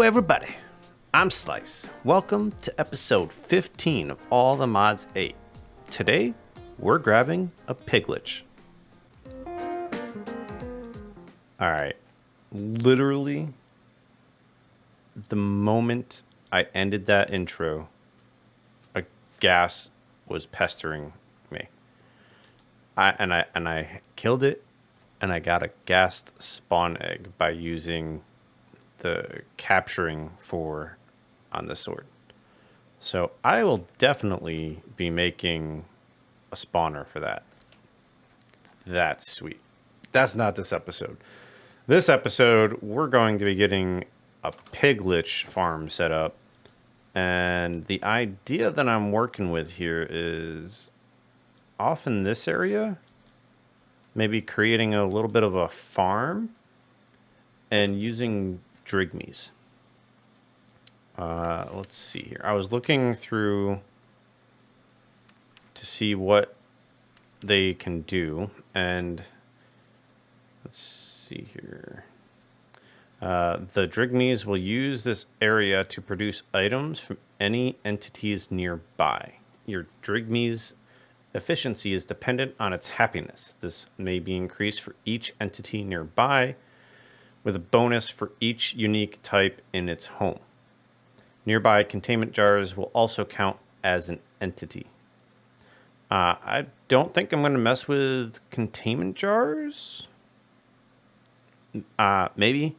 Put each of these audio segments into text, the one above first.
everybody, I'm Slice. Welcome to episode 15 of All the Mods 8. Today, we're grabbing a Piglich. Alright, literally, the moment I ended that intro, a gas was pestering me. I killed it, and I got a gassed spawn egg by using the capturing for on the sword. So I will definitely be making a spawner for that. That's sweet. That's not this episode. This episode, we're going to be getting a Piglich farm set up. And the idea that I'm working with here is off in this area, maybe creating a little bit of a farm and using Drigmies. Let's see here. I was looking through to see what they can do, and let's see here. The Drigmies will use this area to produce items from any entities nearby. Your Drigmies efficiency is dependent on its happiness. This may be increased for each entity nearby, with a bonus for each unique type in its home. Nearby containment jars will also count as an entity. I don't think I'm going to mess with containment jars. Maybe.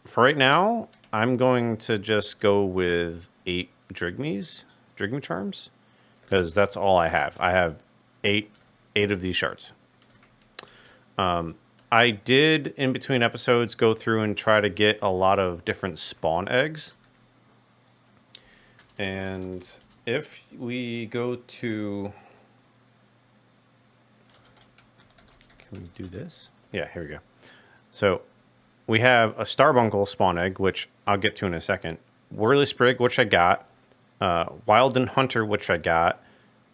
For right now, I'm going to just go with 8 Drigmy charms, because that's all I have. I have 8 of these shards. I did, in between episodes, go through and try to get a lot of different spawn eggs. And if we go to... Can we do this? Yeah, here we go. So we have a Starbuncle spawn egg, which I'll get to in a second. Whirly Sprig, which I got. Wilden Hunter, which I got.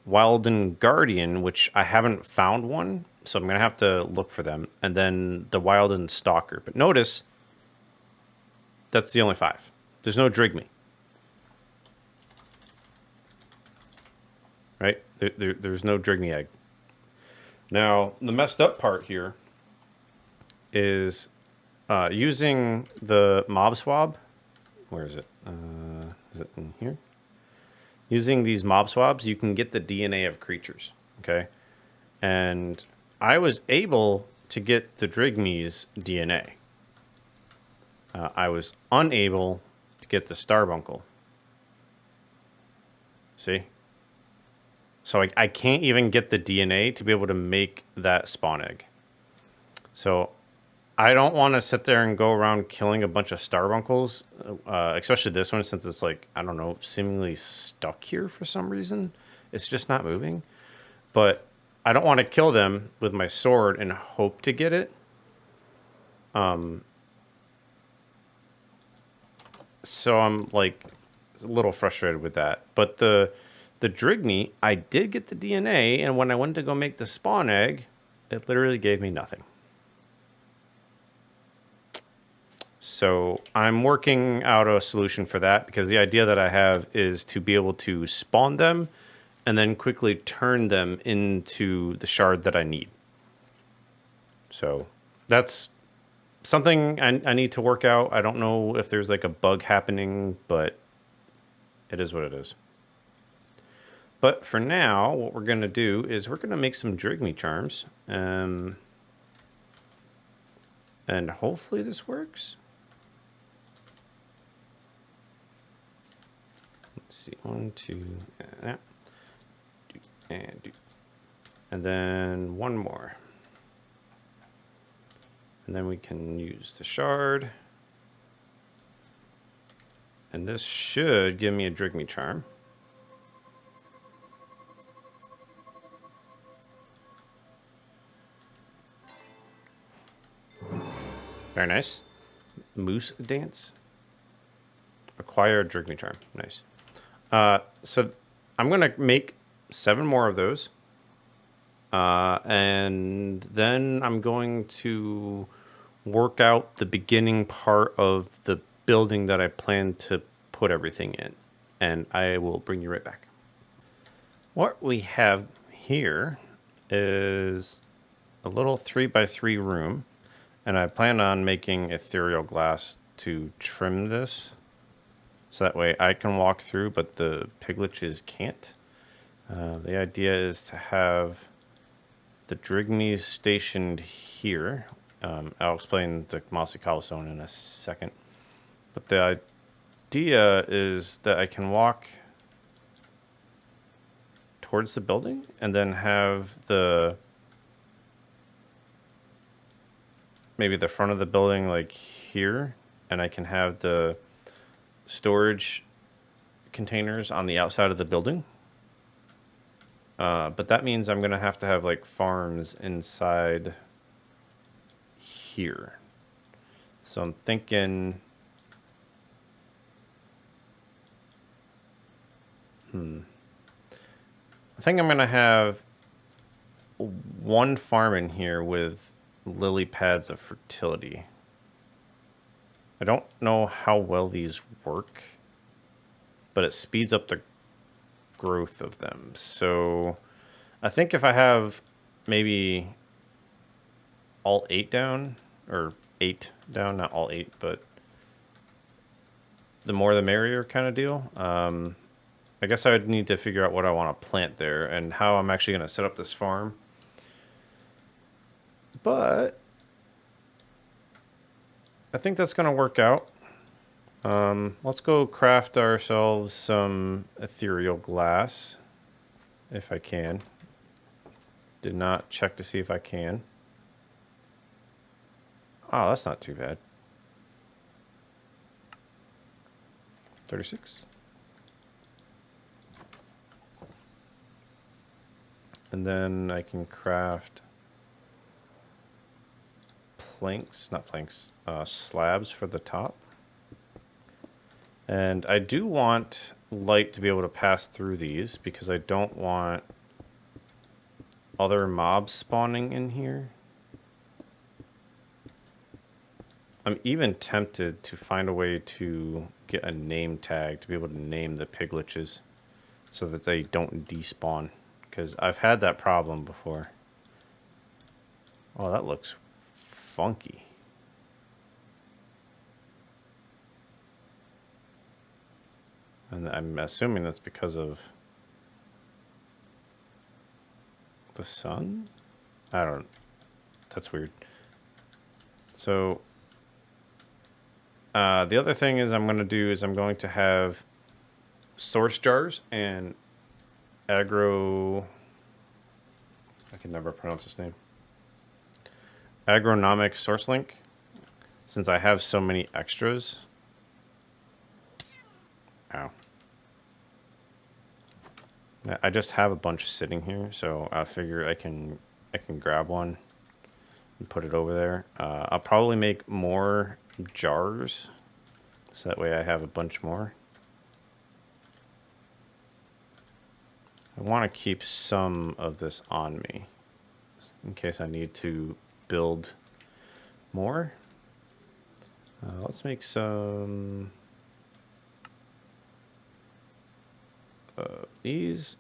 Wilden Guardian, which I haven't found one, so I'm going to have to look for them. And then the Wilden Stalker. But notice, that's the only 5. There's no Drigmy. Right? There's no Drigmy egg. Now, the messed up part here is using the Mob Swab. Where is it? Is it in here? Using these Mob Swabs, you can get the DNA of creatures. Okay? And I was able to get the Drigmy's DNA. I was unable to get the Starbuncle. See? So I can't even get the DNA to be able to make that spawn egg. So I don't want to sit there and go around killing a bunch of Starbuncles, especially this one, since it's like, I don't know, seemingly stuck here for some reason. It's just not moving. But I don't want to kill them with my sword and hope to get it. So I'm like a little frustrated with that. But the Drigmy, I did get the DNA, and when I went to go make the spawn egg, it literally gave me nothing. So I'm working out a solution for that, because the idea that I have is to be able to spawn them and then quickly turn them into the shard that I need. So that's something I need to work out. I don't know if there's like a bug happening, but it is what it is. But for now, what we're going to do is we're going to make some Drigmy charms. And hopefully this works. Let's see. 1, 2, and do. And then one more. And then we can use the shard. And this should give me a Drigmy charm. Very nice. Moose Dance. Acquire a Drigmy charm. Nice. So I'm going to make 7 more of those. And then I'm going to work out the beginning part of the building that I plan to put everything in, and I will bring you right back. What we have here is a little 3x3 room, and I plan on making ethereal glass to trim this, so that way I can walk through, but the pigliches can't. The idea is to have the Drigneys stationed here. I'll explain the mossy cobblestone in a second. But the idea is that I can walk towards the building and then have maybe the front of the building like here, and I can have the storage containers on the outside of the building. But that means I'm going to have like farms inside here. So I'm thinking, I think I'm going to have one farm in here with lily pads of fertility. I don't know how well these work, but it speeds up the growth of them. So I think if I have maybe all 8 down, or 8 down, not all 8, but the more the merrier kind of deal. I guess I would need to figure out what I want to plant there and how I'm actually going to set up this farm. But I think that's going to work out. Let's go craft ourselves some ethereal glass, if I can. Did not check to see if I can. Oh, that's not too bad. 36. And then I can craft slabs for the top. And I do want light to be able to pass through these because I don't want other mobs spawning in here. I'm even tempted to find a way to get a name tag to be able to name the pigliches so that they don't despawn, because I've had that problem before. Oh, that looks funky. And I'm assuming that's because of the sun? That's weird. So the other thing is I'm going to have source jars and I can never pronounce this name. Agronomic source link, since I have so many extras. Ow. I just have a bunch sitting here, so I figure I can grab one and put it over there. I'll probably make more jars, so that way I have a bunch more. I want to keep some of this on me in case I need to build more. Let's make some these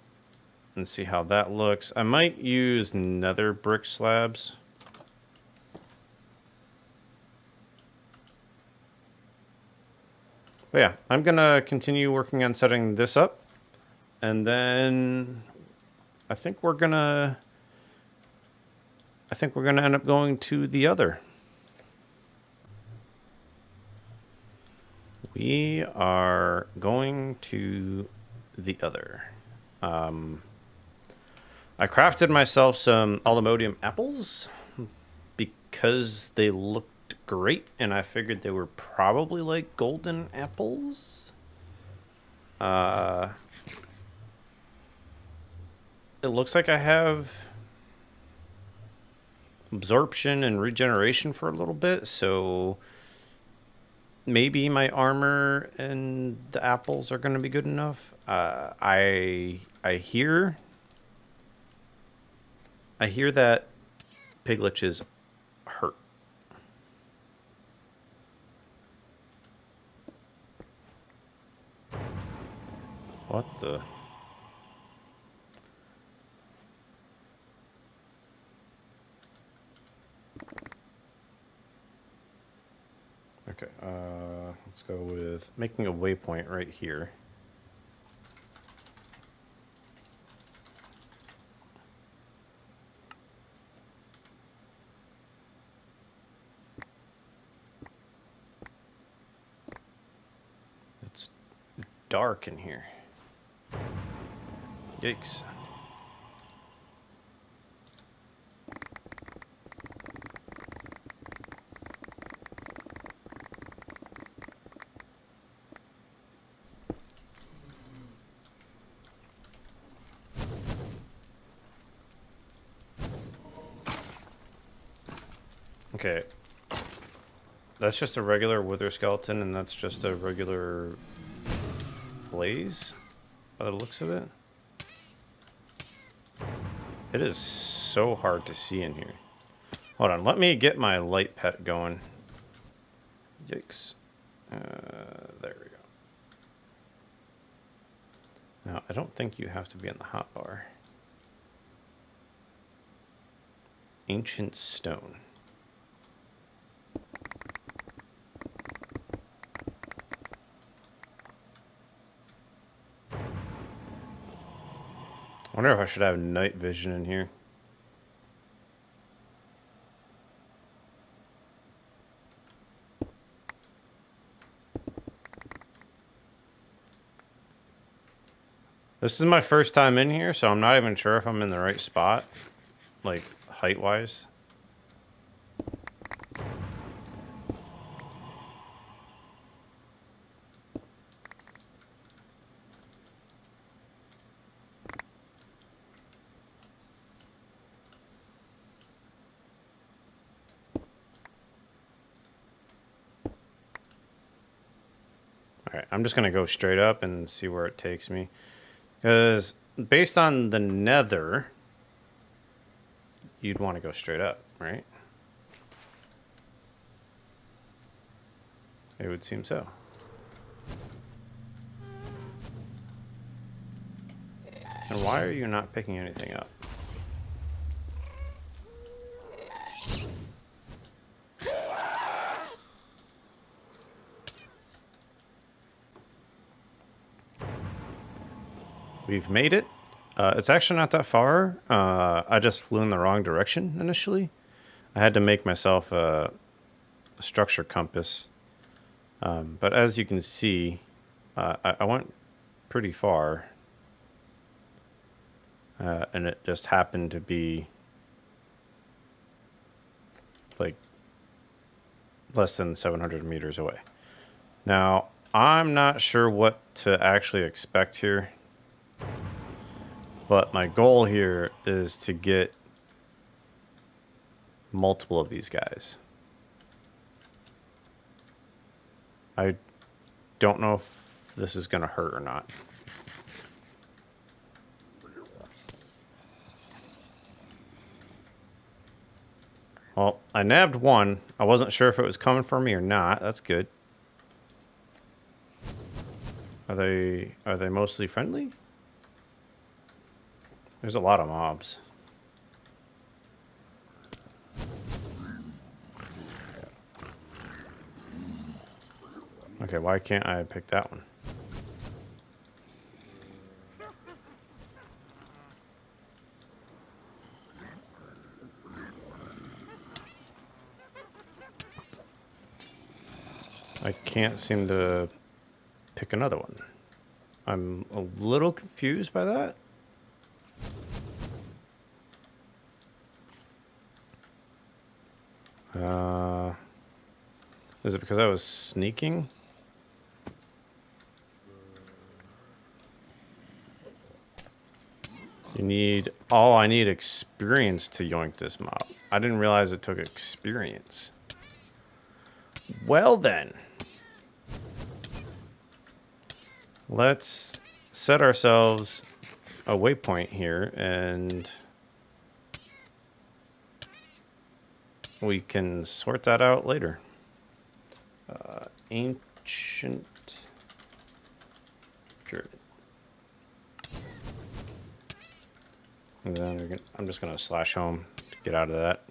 and see how that looks. I might use nether brick slabs. But yeah, I'm gonna continue working on setting this up, and then I think we're gonna end up going to the other. We are going to the other. I crafted myself some aluminium apples because they looked great, and I figured they were probably like golden apples. It looks like I have absorption and regeneration for a little bit, so maybe my armor and the apples are going to be good enough. I hear that Piglich is hurt. What the? Okay, let's go with making a waypoint right here. It's dark in here. Yikes. Okay. That's just a regular wither skeleton, and that's just a regular blaze, by the looks of it. It is so hard to see in here. Hold on, let me get my light pet going. Yikes. There we go. Now, I don't think you have to be in the hotbar. Ancient stone. I wonder if I should have night vision in here. This is my first time in here, so I'm not even sure if I'm in the right spot, like height-wise. Alright, I'm just going to go straight up and see where it takes me. Because based on the nether, you'd want to go straight up, right? It would seem so. And why are you not picking anything up? We've made it. It's actually not that far. I just flew in the wrong direction initially. I had to make myself a structure compass. But as you can see, I went pretty far. And it just happened to be like less than 700 meters away. Now, I'm not sure what to actually expect here. But my goal here is to get multiple of these guys. I don't know if this is going to hurt or not. Well, I nabbed one. I wasn't sure if it was coming for me or not. That's good. Are they mostly friendly? There's a lot of mobs. Okay, why can't I pick that one? I can't seem to pick another one. I'm a little confused by that. Is it because I was sneaking? I need experience to yoink this mob. I didn't realize it took experience. Well then. Let's set ourselves a waypoint here and we can sort that out later. Ancient pyramid. And then I'm just going to slash home to get out of that.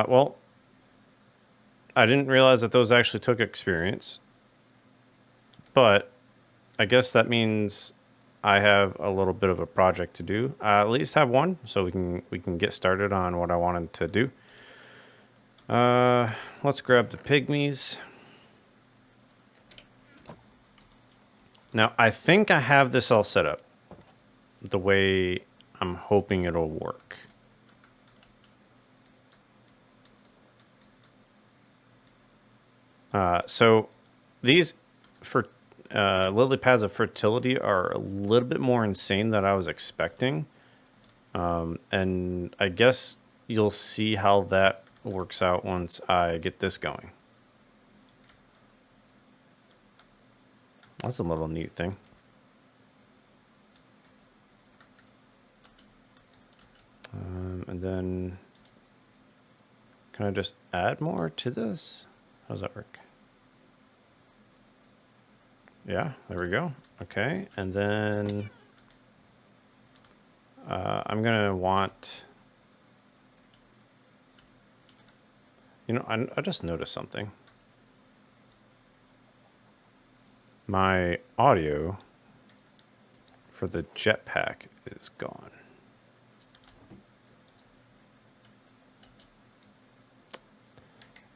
Well, I didn't realize that those actually took experience. But I guess that means I have a little bit of a project to do. At least have one, so we can get started on what I wanted to do. Let's grab the pygmies. Now, I think I have this all set up the way I'm hoping it'll work. So these lily pads of fertility are a little bit more insane than I was expecting. And I guess you'll see how that works out once I get this going. That's a little neat thing. And then can I just add more to this? How does that work? Yeah, there we go. Okay, and then I'm gonna want, you know, I just noticed something. My audio for the jetpack is gone.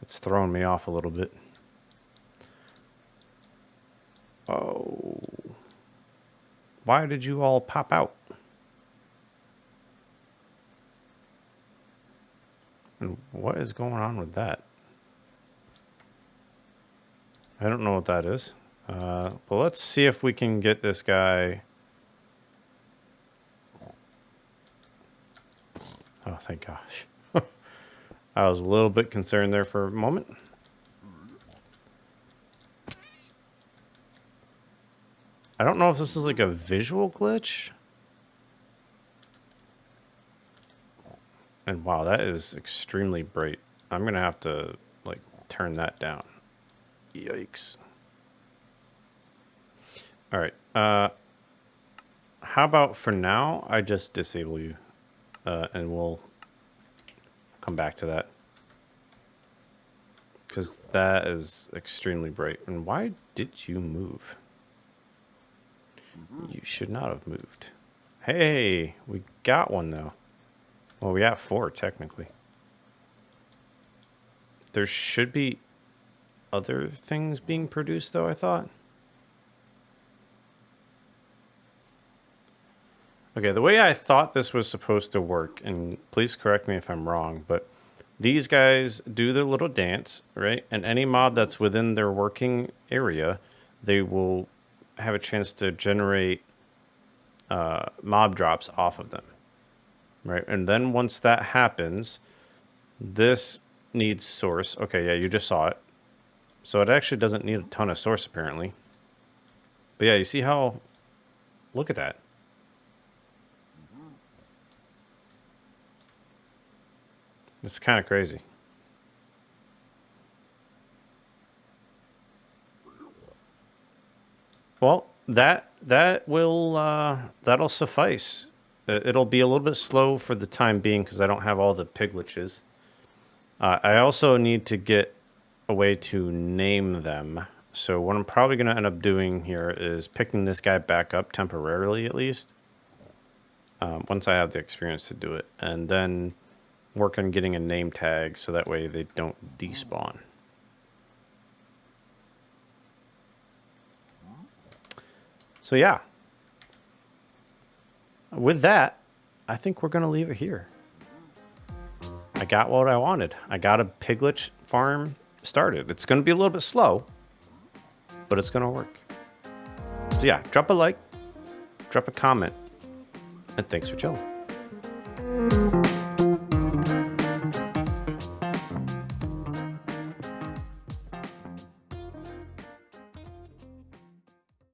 It's throwing me off a little bit. Oh. Why did you all pop out? And what is going on with that? I don't know what that is. But let's see if we can get this guy. Oh, thank gosh. I was a little bit concerned there for a moment. I don't know if this is like a visual glitch. And wow, that is extremely bright. I'm going to have to like turn that down. Yikes. All right. How about for now, I just disable you and we'll come back to that. Because that is extremely bright. And why did you move? You should not have moved. Hey, we got one though. Well, we got 4 technically. There should be other things being produced though, I thought. Okay, the way I thought this was supposed to work, and please correct me if I'm wrong, but these guys do their little dance, right? And any mob that's within their working area, they will have a chance to generate mob drops off of them, right? And then once that happens, this needs source. Okay, yeah, you just saw it. So it actually doesn't need a ton of source, apparently. But yeah, you see how... Look at that. It's kind of crazy. Well, that'll suffice. It'll be a little bit slow for the time being because I don't have all the pigliches. I also need to get a way to name them. So what I'm probably going to end up doing here is picking this guy back up temporarily, at least. Once I have the experience to do it. And then work on getting a name tag so that way they don't despawn. So yeah. With that, I think we're going to leave it here. I got what I wanted. I got a Piglich farm started. It's going to be a little bit slow, but it's going to work. So yeah, drop a like, drop a comment, and thanks for chilling.